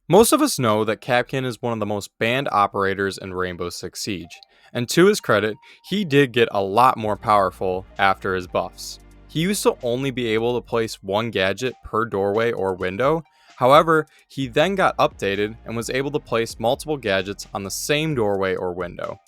Most of us know that Kapkan is one of the most banned operators in Rainbow Six Siege, and to his credit, he did get a lot more powerful after his buffs. He used to only be able to place one gadget per doorway or window. However, he then got updated and was able to place multiple gadgets on the same doorway or window.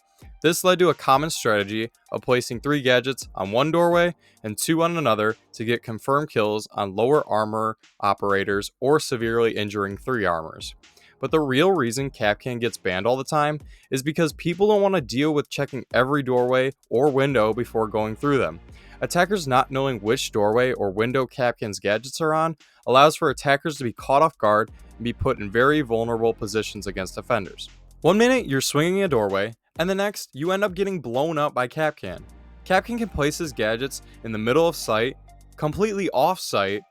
This led to a common strategy of placing 3 gadgets on one doorway and 2 on another to get confirmed kills on lower armor operators or severely injuring 3 armors. But the real reason Kapkan gets banned all the time is because people don't want to deal with checking every doorway or window before going through them. Attackers not knowing which doorway or window Kapkan's gadgets are on allows for attackers to be caught off guard and be put in very vulnerable positions against defenders. One minute you're swinging a doorway, and the next you end up getting blown up by Kapkan. Kapkan can place his gadgets in the middle of sight, completely off sight,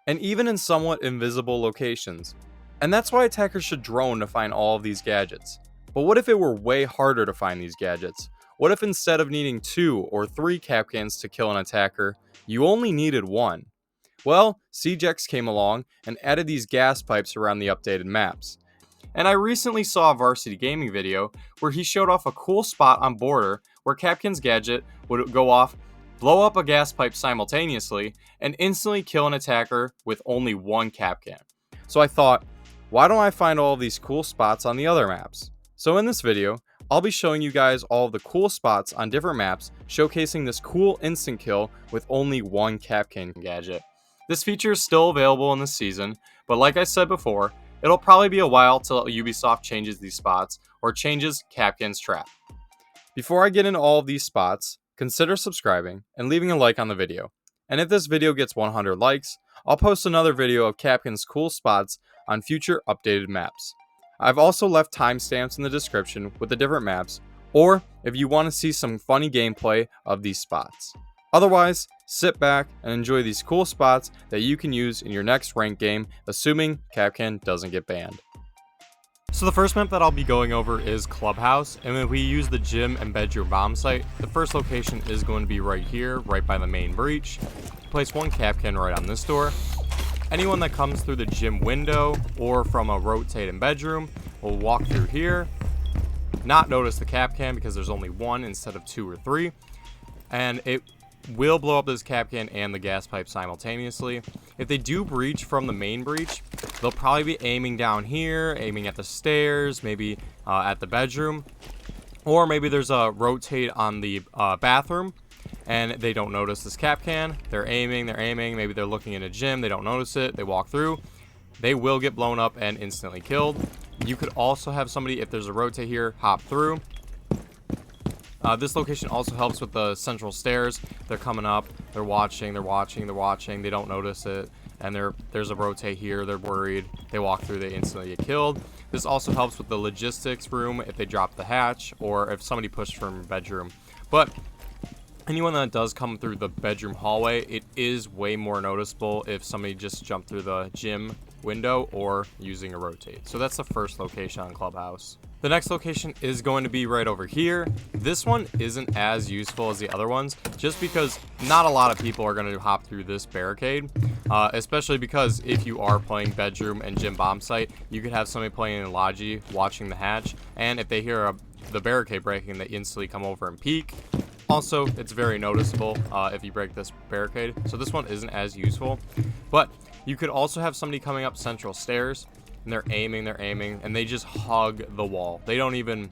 and even in somewhat invisible locations. And that's why attackers should drone to find all of these gadgets. But what if it were way harder to find these gadgets? What if instead of needing 2 or 3 Kapkans to kill an attacker, you only needed 1? Well, CJX came along and added these gas pipes around the updated maps. And I recently saw a Varsity Gaming video where he showed off a cool spot on Border where Kapkan's gadget would go off, blow up a gas pipe simultaneously, and instantly kill an attacker with only 1 Kapkan. So I thought, why don't I find all of these cool spots on the other maps? So in this video, I'll be showing you guys all of the cool spots on different maps, showcasing this cool instant kill with only 1 Kapkan gadget. This feature is still available in this season, but like I said before, it'll probably be a while till Ubisoft changes these spots or changes Kapkan's trap. Before I get into all of these spots, consider subscribing and leaving a like on the video. And if this video gets 100 likes, I'll post another video of Kapkan's cool spots on future updated maps. I've also left timestamps in the description with the different maps, or if you want to see some funny gameplay of these spots. Otherwise, sit back and enjoy these cool spots that you can use in your next ranked game, assuming Kapkan doesn't get banned. So the first map that I'll be going over is ClubHouse, and if we use the gym and bedroom bomb site, the first location is going to be right here, right by the main breach. Place 1 Kapkan right on this door. Anyone that comes through the gym window or from a rotating bedroom will walk through here, not notice the Kapkan because there's only 1 instead of 2 or 3, and it will blow up this Kapkan and the gas pipe simultaneously. If they do breach from the main breach, they'll probably be aiming down here, aiming at the stairs, maybe at the bedroom, or maybe there's a rotate on the bathroom and they don't notice this Kapkan. They're aiming, maybe they're looking in a gym, they don't notice it, they walk through, they will get blown up and instantly killed. You could also have somebody, if there's a rotate here, hop through. This location also helps with the central stairs. They're coming up, they're watching, they don't notice it, and there's a rotate here, they're worried, they walk through, they instantly get killed. This also helps with the logistics room if they drop the hatch or if somebody pushed from a bedroom. But anyone that does come through the bedroom hallway, it is way more noticeable if somebody just jumped through the gym window or using a rotate. So that's the first location on ClubHouse. The next location is going to be right over here. This one isn't as useful as the other ones, just because not a lot of people are going to hop through this barricade, especially because if you are playing bedroom and gym bomb site, you could have somebody playing in Logi watching the hatch, and if they hear the barricade breaking, they instantly come over and peek. Also, it's very noticeable if you break this barricade, so this one isn't as useful. But you could also have somebody coming up central stairs, and they're aiming, and they just hug the wall. They don't even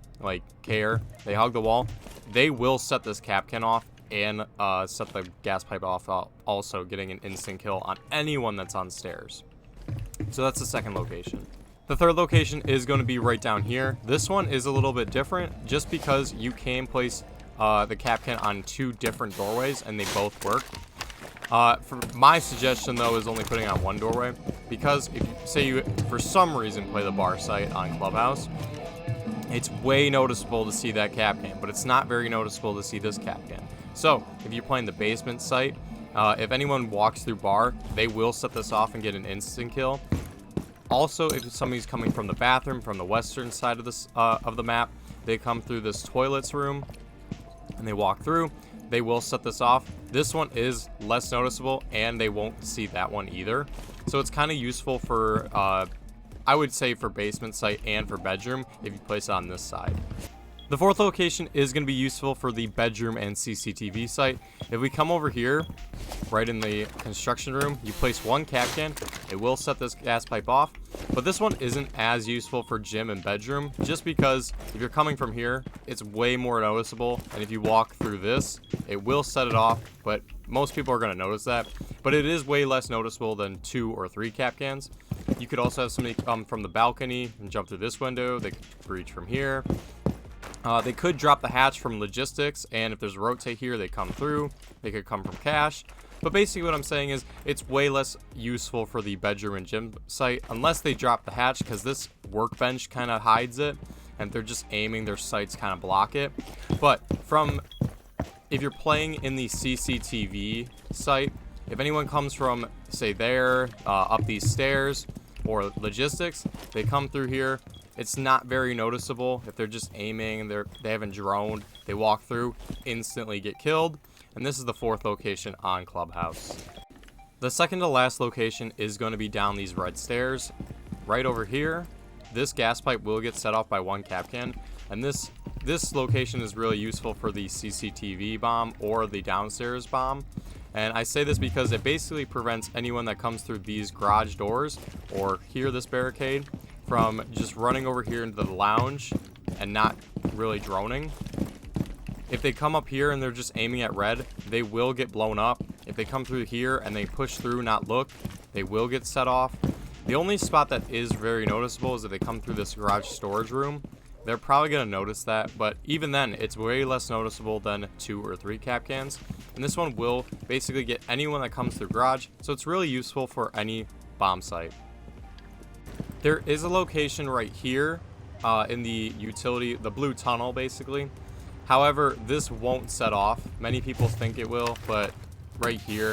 care. They hug the wall. They will set this Kapkan off and set the gas pipe off, also getting an instant kill on anyone that's on stairs. So that's the second location. The third location is going to be right down here. This one is a little bit different just because you can place the Kapkan on 2 different doorways and they both work. For my suggestion though is only putting it on 1 doorway, because if you say you for some reason play the bar site on ClubHouse, it's way noticeable to see that Kapkan, but it's not very noticeable to see this Kapkan. So if you're playing the basement site, if anyone walks through bar, they will set this off and get an instant kill. Also, if somebody's coming from the bathroom, from the western side of this of the map, they come through this toilets room and they walk through, they will set this off. This one is less noticeable and they won't see that one either. So it's kind of useful for I would say for basement site and for bedroom if you place it on this side. The fourth location is going to be useful for the bedroom and CCTV site. If we come over here, right in the construction room, you place one Kapkan, it will set this gas pipe off. But this one isn't as useful for gym and bedroom, just because if you're coming from here, it's way more noticeable. And if you walk through this, it will set it off, but most people are going to notice that. But it is way less noticeable than 2 or 3 Kapkans. You could also have somebody come from the balcony and jump through this window. They could breach from here. They could drop the hatch from logistics, and if there's a rotate here, they come through. They could come from cash. But basically what I'm saying is it's way less useful for the bedroom and gym site unless they drop the hatch, because this workbench kind of hides it, and if they're just aiming, their sights kind of block it. But if you're playing in the CCTV site, if anyone comes from, say, there, up these stairs, or logistics, they come through here. It's not very noticeable. If they're just aiming and they haven't droned, they walk through, instantly get killed. And this is the fourth location on ClubHouse. The second to last location is going to be down these red stairs. Right over here, this gas pipe will get set off by one Kapkan. And this location is really useful for the CCTV bomb or the downstairs bomb. And I say this because it basically prevents anyone that comes through these garage doors or here, this barricade, from just running over here into the lounge and not really droning. If they come up here and they're just aiming at red, they will get blown up. If they come through here and they push through, not look, they will get set off. The only spot that is very noticeable is if they come through this garage storage room. They're probably going to notice that, but even then, it's way less noticeable than 2 or 3 Kapkans. And this one will basically get anyone that comes through garage, so it's really useful for any bomb site. There is a location right here in the utility, the blue tunnel basically. However, this won't set off. Many people think it will, but right here,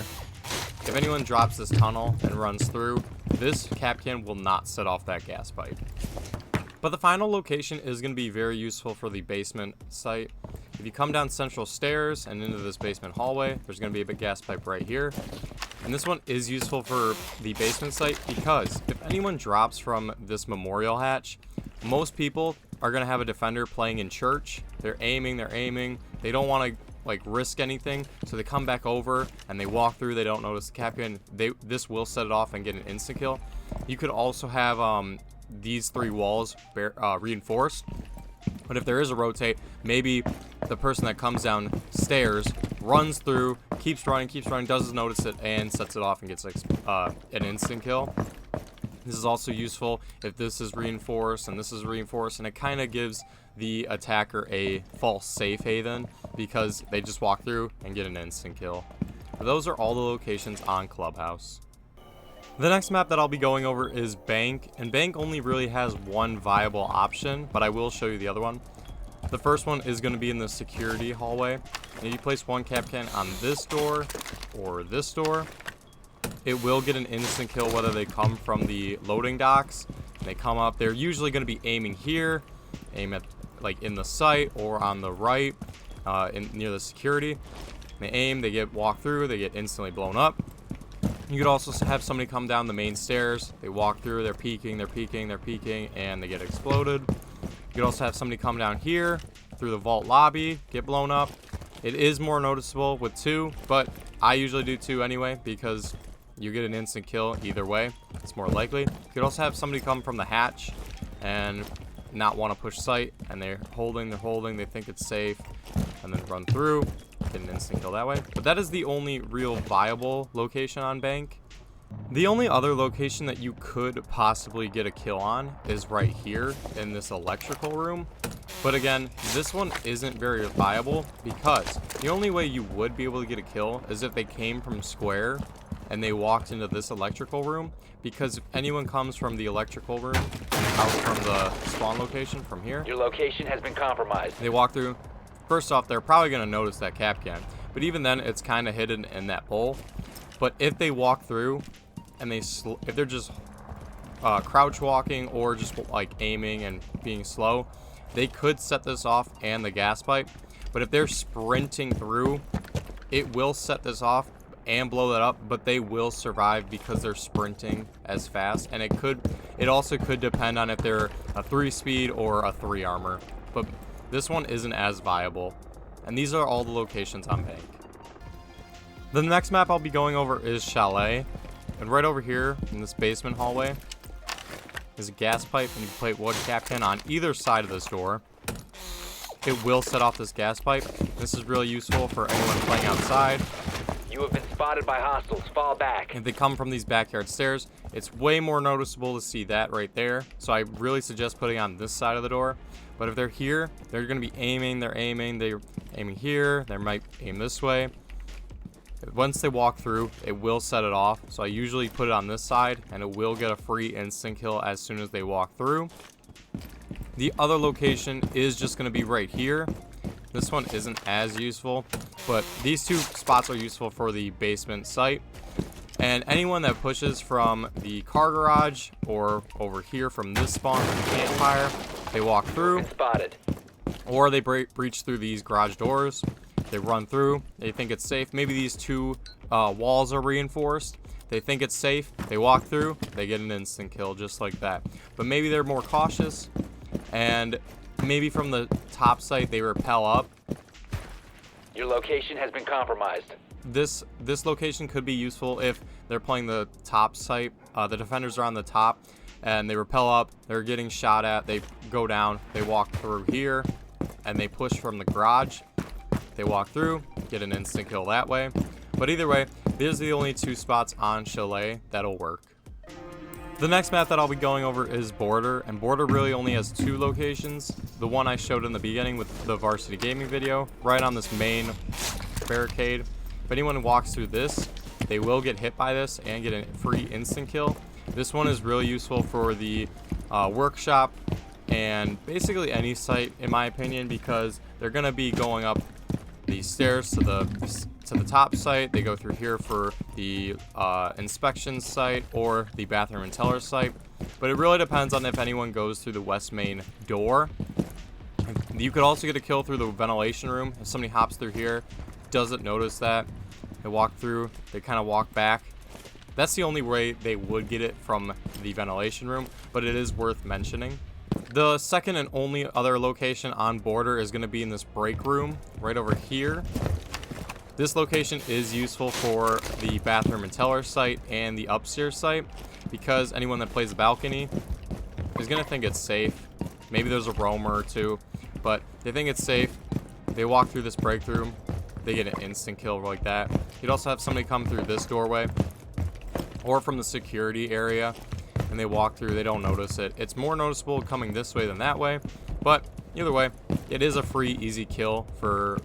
if anyone drops this tunnel and runs through, this Kapkan will not set off that gas pipe. But the final location is going to be very useful for the basement site. If you come down central stairs and into this basement hallway, there's going to be a big gas pipe right here. And this one is useful for the basement site because if anyone drops from this memorial hatch, most people are going to have a defender playing in church. They're aiming. They don't want to like risk anything, so they come back over and they walk through. They don't notice the Kapkan. This will set it off and get an instant kill. You could also have these 3 walls reinforced, but if there is a rotate, maybe the person that comes downstairs runs through, keeps running, doesn't notice it, and sets it off and gets an instant kill. This is also useful if this is reinforced and this is reinforced, and it kind of gives the attacker a false safe haven because they just walk through and get an instant kill. But those are all the locations on ClubHouse. The next map that I'll be going over is Bank, and Bank only really has one viable option, but I will show you the other one. The first one is going to be in the security hallway. And if you place one Kapkan on this door or this door, it will get an instant kill whether they come from the loading docks. And they come up, they're usually going to be aiming here, aim at like in the site or on the right, near the security. They aim, they get walked through, they get instantly blown up. You could also have somebody come down the main stairs. They walk through, they're peeking, and they get exploded. You could also have somebody come down here through the vault lobby, get blown up. It is more noticeable with 2, but I usually do 2 anyway because you get an instant kill either way. It's more likely. You could also have somebody come from the hatch and not want to push sight, and they're holding, they think it's safe, and then run through. Get an instant kill that way. But that is the only real viable location on Bank. The only other location that you could possibly get a kill on is right here in this electrical room. But again, this one isn't very viable because the only way you would be able to get a kill is if they came from square and they walked into this electrical room. Because if anyone comes from the electrical room out from the spawn location from here, your location has been compromised. They walk through. First off, they're probably going to notice that Kapkan, but even then, it's kind of hidden in that bowl. But if they walk through, and if they're just crouch walking or just like aiming and being slow, they could set this off and the gas pipe. But if they're sprinting through, it will set this off and blow that up, but they will survive because they're sprinting as fast, and It also could depend on if they're a 3 speed or a 3 armor, but this one isn't as viable. And these are all the locations on Bank. The next map I'll be going over is Chalet, and right over here in this basement hallway is a gas pipe, and you can play wood Kapkan on either side of this door. It will set off this gas pipe. This is really useful for anyone playing outside. You have been spotted by hostiles. Fall back. If they come from these backyard stairs, it's way more noticeable to see that right there. So I really suggest putting on this side of the door. But if they're here, they're going to be aiming. They're aiming here. They might aim this way. Once they walk through, it will set it off. So I usually put it on this side, and it will get a free instant kill as soon as they walk through. The other location is just going to be right here. This one isn't as useful, but these two spots are useful for the basement site. And anyone that pushes from the car garage or over here from this spawn from the campfire, they walk through, Spotted. or they breach through these garage doors. They run through, they think it's safe. Maybe these two walls are reinforced. They think it's safe, they walk through, they get an instant kill just like that. But maybe they're more cautious, and maybe from the top site they rappel up. Your location has been compromised. This location could be useful if they're playing the top site. The defenders are on the top, and they rappel up, they're getting shot at, they go down, they walk through here, and they push from the garage. They walk through, get an instant kill that way. But either way, these are the only two spots on Chalet that'll work. The next map that I'll be going over is Border, and Border really only has two locations. The one I showed in the beginning with the Varsity Gaming video, right on this main barricade. If anyone walks through this, they will get hit by this and get a free instant kill. This one is really useful for the workshop and basically any site, in my opinion, because they're going to be going up these stairs to the top site. They go through here for the inspection site or the bathroom and teller site, but it really depends on if anyone goes through the west main door. You could also get a kill through the ventilation room. If somebody hops through here, doesn't notice that, they walk through, they kind of walk back. That's the only way they would get it from the ventilation room, but it is worth mentioning. The second and only other location on Border is going to be in this break room right over here. This location is useful for the bathroom and teller site and the upstairs site, because anyone that plays the balcony is going to think it's safe. Maybe there's a roamer or two, but they think it's safe. They walk through this break room, they get an instant kill like that. You'd also have somebody come through this doorway or from the security area, and they walk through, they don't notice it. It's more noticeable coming this way than that way, but either way, it is a free, easy kill for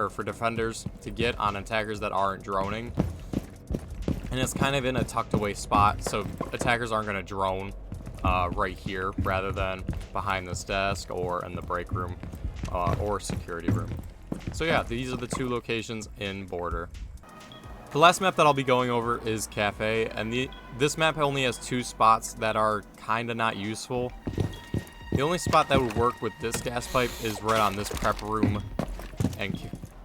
for defenders to get on attackers that aren't droning. And it's kind of in a tucked away spot, so attackers aren't going to drone right here rather than behind this desk or in the break room or security room. So yeah, these are the two locations in Border. The last map that I'll be going over is Cafe, and this map only has two spots that are kind of not useful. The only spot that would work with this gas pipe is right on this prep room and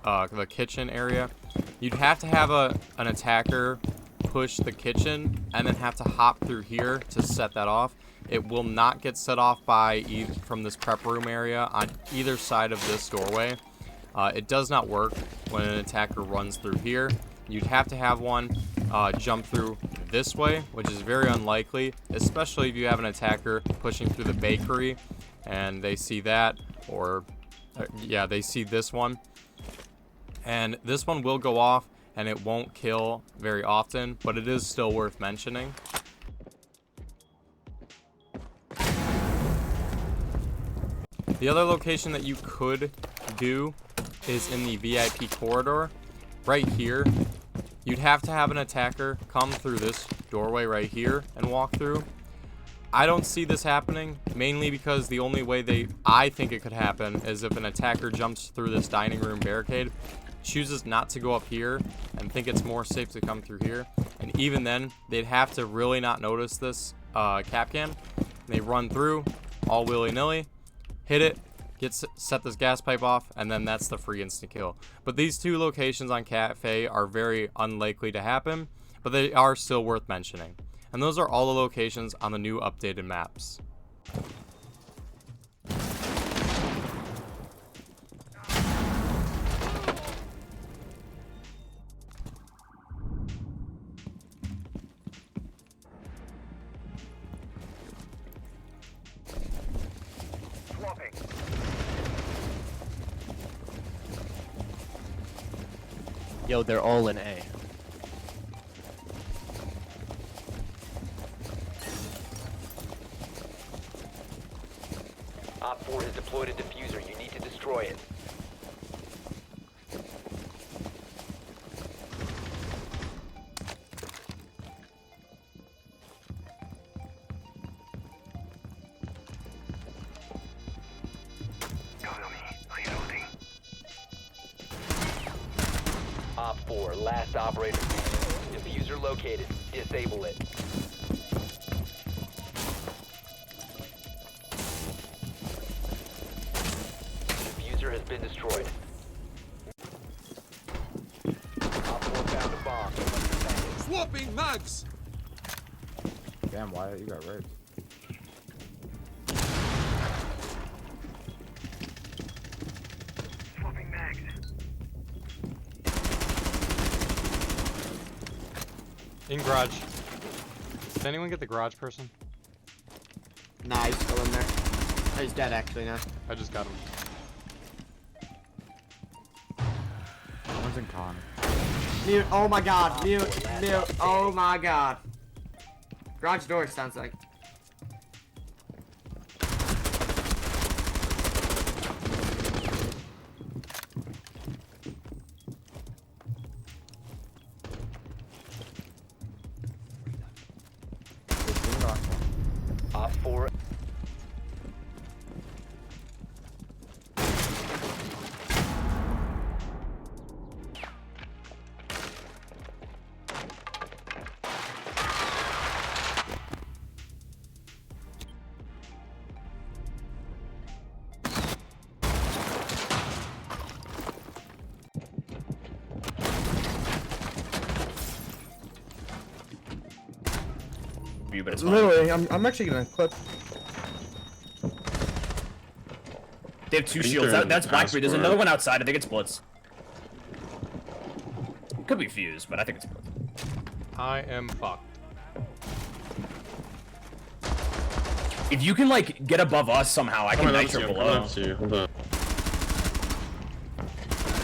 the kitchen area. You'd have to have an attacker push the kitchen and then have to hop through here to set that off. It will not get set off from this prep room area on either side of this doorway. It does not work when an attacker runs through here. You'd have to have one jump through this way, which is very unlikely, especially if you have an attacker pushing through the bakery and they see that, or yeah, they see this one. And this one will go off and it won't kill very often, but it is still worth mentioning. The other location that you could do is in the VIP corridor right here. You'd have to have an attacker come through this doorway right here and walk through. I don't see this happening, mainly because the only way I think it could happen is if an attacker jumps through this dining room barricade, chooses not to go up here and think it's more safe to come through here. And even then, they'd have to really not notice this Kapkan. They run through all willy-nilly, hit it, set this gas pipe off, and then that's the free instant kill. But these two locations on Cafe are very unlikely to happen, but they are still worth mentioning. and those are all the locations on the new updated maps. Yo, they're all in A. Op 4 has deployed a diffuser. You need to destroy it. Op 4, last operator. Diffuser located. Disable it. Diffuser has been destroyed. Op 4 found a bomb. Swapping mags! Damn, Wyatt, you got raped. Swapping mags. In garage. Did anyone get the garage person? Nah, he's still in there. Oh, he's dead actually now. I just got him. One's in con. Mute. Oh my god. Mute. Mute. Oh my god. Garage door sounds like. Op 4. But it's fine. Literally, I'm actually gonna clip. They have two shields. That's Blackberry. There's another one outside. I think it's Blitz. Could be Fuse, but I think it's Blitz. I am fucked. If you can like get above us somehow, I can nitro below.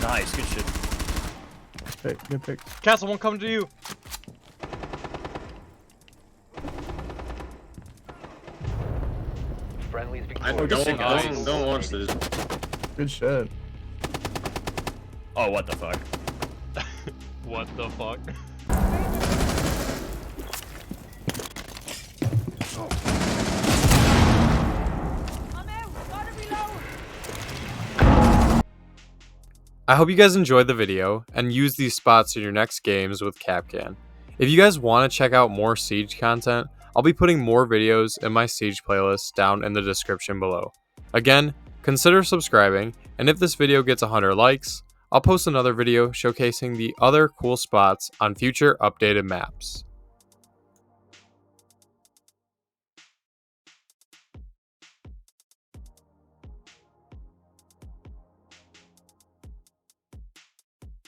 Nice, good shit. Pick, good pick. Castle won't come to you. Friendly's victorious. Don't watch this. Good shit. Oh, what the fuck? What the fuck? I hope you guys enjoyed the video and use these spots in your next games with Kapkan. If you guys want to check out more Siege content, I'll be putting more videos in my Siege playlist down in the description below. Again, consider subscribing, and if this video gets 100 likes, I'll post another video showcasing the other cool spots on future updated maps.